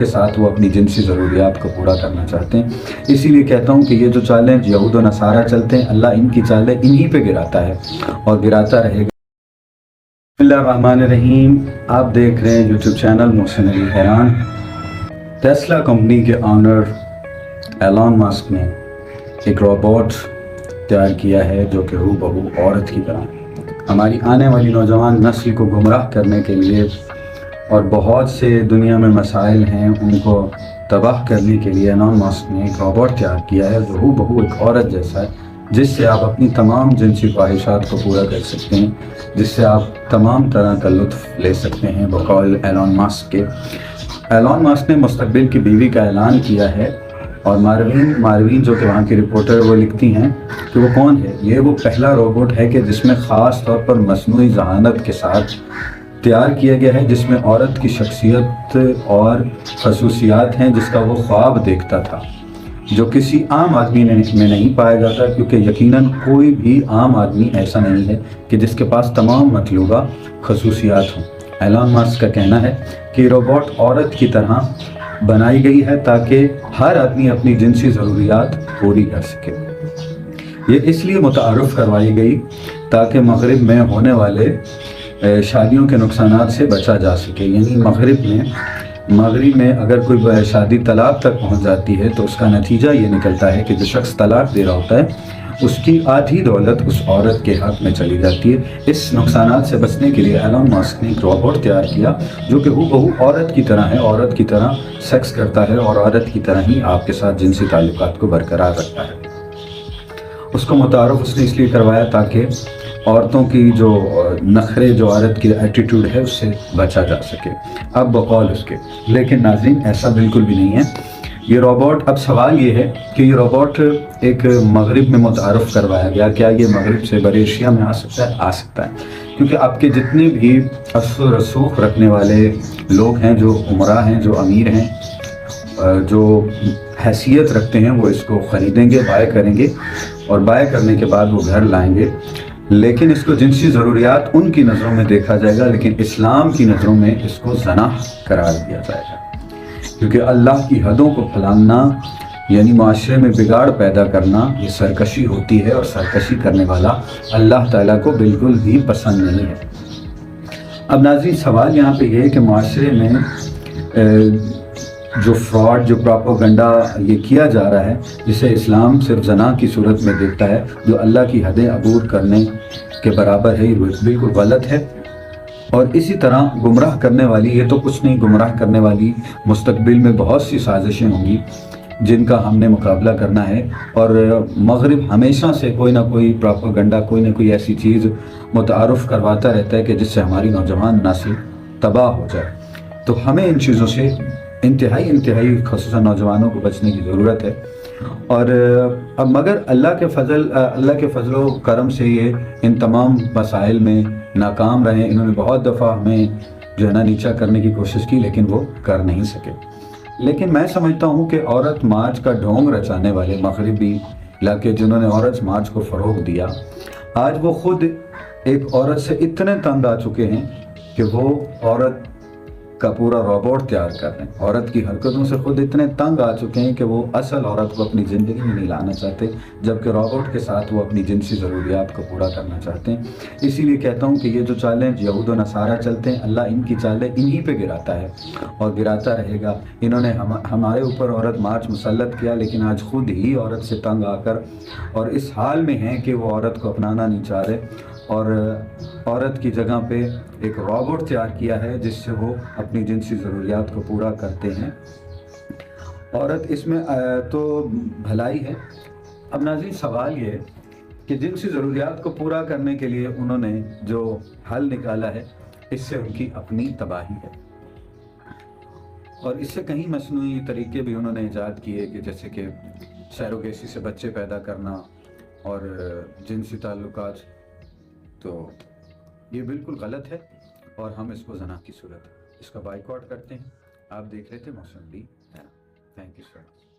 کے ساتھ وہ اپنی جنسی ضروریات کو پورا کرنا چاہتے ہیں۔ اسی لیے کہتا ہوں کہ یہ جو چالیں یہود و نصارہ چلتے ہیں، اللہ ان کی چالیں انہی پہ گراتا ہے اور گراتا رہے گا۔ بسم اللہ الرحمن الرحیم، آپ دیکھ رہے ہیں یوٹیوب چینل محسن علی حیران۔ ٹیسلا کمپنی کے آنر ایلان ماسک نے ایک روبوٹ تیار کیا ہے جو کہ ہو بہو عورت کی طرح ہماری آنے والی نوجوان نسل کو گمراہ کرنے کے لیے اور بہت سے دنیا میں مسائل ہیں ان کو تباہ کرنے کے لیے ایلان ماسک نے ایک روبوٹ تیار کیا ہے جو ہو بہو ایک عورت جیسا ہے، جس سے آپ اپنی تمام جنسی خواہشات کو پورا کر سکتے ہیں، جس سے آپ تمام طرح کا لطف لے سکتے ہیں۔ بقول ایلان ماسک کے، ایلان ماسک نے مستقبل کی بیوی کا اعلان کیا ہے، اور ماروین جو کہ وہاں کی رپورٹر وہ لکھتی ہیں کہ وہ کون ہے۔ یہ وہ پہلا روبوٹ ہے کہ جس میں خاص طور پر مصنوعی ذہانت کے ساتھ تیار کیا گیا ہے، جس میں عورت کی شخصیت اور خصوصیات ہیں جس کا وہ خواب دیکھتا تھا، جو کسی عام آدمی میں نہیں پایا جاتا، کیونکہ یقیناً کوئی بھی عام آدمی ایسا نہیں ہے کہ جس کے پاس تمام مطلوبہ خصوصیات ہوں۔ ایلان ماسک کا کہنا ہے کہ روبوٹ عورت کی طرح بنائی گئی ہے تاکہ ہر آدمی اپنی جنسی ضروریات پوری کر سکے۔ یہ اس لیے متعارف کروائی گئی تاکہ مغرب میں ہونے والے شادیوں کے نقصانات سے بچا جا سکے۔ یعنی مغرب میں اگر کوئی شادی طلاق تک پہنچ جاتی ہے تو اس کا نتیجہ یہ نکلتا ہے کہ جو شخص طلاق دے رہا ہوتا ہے اس کی آدھی دولت اس عورت کے حق میں چلی جاتی ہے۔ اس نقصانات سے بچنے کے لیے ایلان ماسک نے ایک روبوٹ تیار کیا جو کہ ہو بہو عورت کی طرح ہے، عورت کی طرح سیکس کرتا ہے اور عورت کی طرح ہی آپ کے ساتھ جنسی تعلقات کو برقرار رکھتا ہے۔ اس کو متعارف اس نے اس لیے کروایا تاکہ عورتوں کی جو نخرے، جو عورت کی ایٹیٹیوڈ ہے اس سے بچا جا سکے۔ اب بقول اس کے، لیکن ناظرین ایسا بالکل بھی نہیں ہے۔ یہ روبوٹ، اب سوال یہ ہے کہ یہ روبوٹ ایک مغرب میں متعارف کروایا گیا، کیا یہ مغرب سے بر ایشیا میں آ سکتا ہے؟ آ سکتا ہے، کیونکہ آپ کے جتنے بھی اثر و رسوخ رکھنے والے لوگ ہیں، جو عمرا ہیں، جو امیر ہیں، جو حیثیت رکھتے ہیں، وہ اس کو خریدیں گے، بائے کریں گے، اور بائے کرنے کے بعد وہ گھر لائیں گے۔ لیکن اس کو جنسی ضروریات ان کی نظروں میں دیکھا جائے گا، لیکن اسلام کی نظروں میں اس کو زنا قرار دیا جائے گا، کیونکہ اللہ کی حدوں کو پھلانگنا یعنی معاشرے میں بگاڑ پیدا کرنا یہ سرکشی ہوتی ہے، اور سرکشی کرنے والا اللہ تعالیٰ کو بالکل بھی پسند نہیں ہے۔ اب ناظرین سوال یہاں پہ یہ ہے کہ معاشرے میں جو فراڈ، جو پراپوگنڈا یہ کیا جا رہا ہے، جسے اسلام صرف زنا کی صورت میں دیکھتا ہے، جو اللہ کی حدیں عبور کرنے کے برابر ہے، یہ بالکل غلط ہے۔ اور اسی طرح گمراہ کرنے والی، یہ تو کچھ نہیں، گمراہ کرنے والی مستقبل میں بہت سی سازشیں ہوں گی جن کا ہم نے مقابلہ کرنا ہے، اور مغرب ہمیشہ سے کوئی نہ کوئی پراپوگنڈا، کوئی نہ کوئی ایسی چیز متعارف کرواتا رہتا ہے کہ جس سے ہماری نوجوان نسل تباہ ہو جائے۔ تو ہمیں ان چیزوں سے انتہائی خصوصاً نوجوانوں کو بچنے کی ضرورت ہے۔ اور اب مگر اللہ کے فضل و کرم سے یہ ان تمام مسائل میں ناکام رہے۔ انہوں نے بہت دفعہ ہمیں جو ہے نا نیچا کرنے کی کوشش کی، لیکن وہ کر نہیں سکے۔ لیکن میں سمجھتا ہوں کہ عورت مارچ کا ڈھونگ رچانے والے مغربی علاقے جنہوں نے عورت مارچ کو فروغ دیا، آج وہ خود ایک عورت سے اتنے تنگ آ چکے ہیں کہ وہ عورت کا پورا روبوٹ تیار کر رہے ہیں۔ عورت کی حرکتوں سے خود اتنے تنگ آ چکے ہیں کہ وہ اصل عورت کو اپنی زندگی میں نہیں لانا چاہتے، جبکہ روبوٹ کے ساتھ وہ اپنی جنسی ضروریات کو پورا کرنا چاہتے ہیں۔ اسی لیے کہتا ہوں کہ یہ جو چالیں یہود و نصارہ چلتے ہیں، اللہ ان کی چالیں انہی پہ گراتا ہے اور گراتا رہے گا۔ انہوں نے ہمارے اوپر عورت مارچ مسلط کیا، لیکن آج خود ہی عورت سے تنگ آ کر اور اس حال میں ہیں کہ وہ عورت کو اپنانا نہیں چاہ رہے، اور عورت کی جگہ پہ ایک روبوٹ تیار کیا ہے جس سے وہ اپنی جنسی ضروریات کو پورا کرتے ہیں۔ عورت اس میں تو بھلائی ہے۔ اب ناظرین سوال یہ ہے کہ جنسی ضروریات کو پورا کرنے کے لیے انہوں نے جو حل نکالا ہے، اس سے ان کی اپنی تباہی ہے، اور اس سے کہیں مصنوعی طریقے بھی انہوں نے ایجاد کیے کہ جیسے کہ سیروگیسی سے بچے پیدا کرنا اور جنسی تعلقات، تو یہ بالکل غلط ہے اور ہم اس کو زنا کی صورت اس کا بائیکاٹ کرتے ہیں۔ آپ دیکھ رہے تھے محسن علی حیران۔ Thank you sir.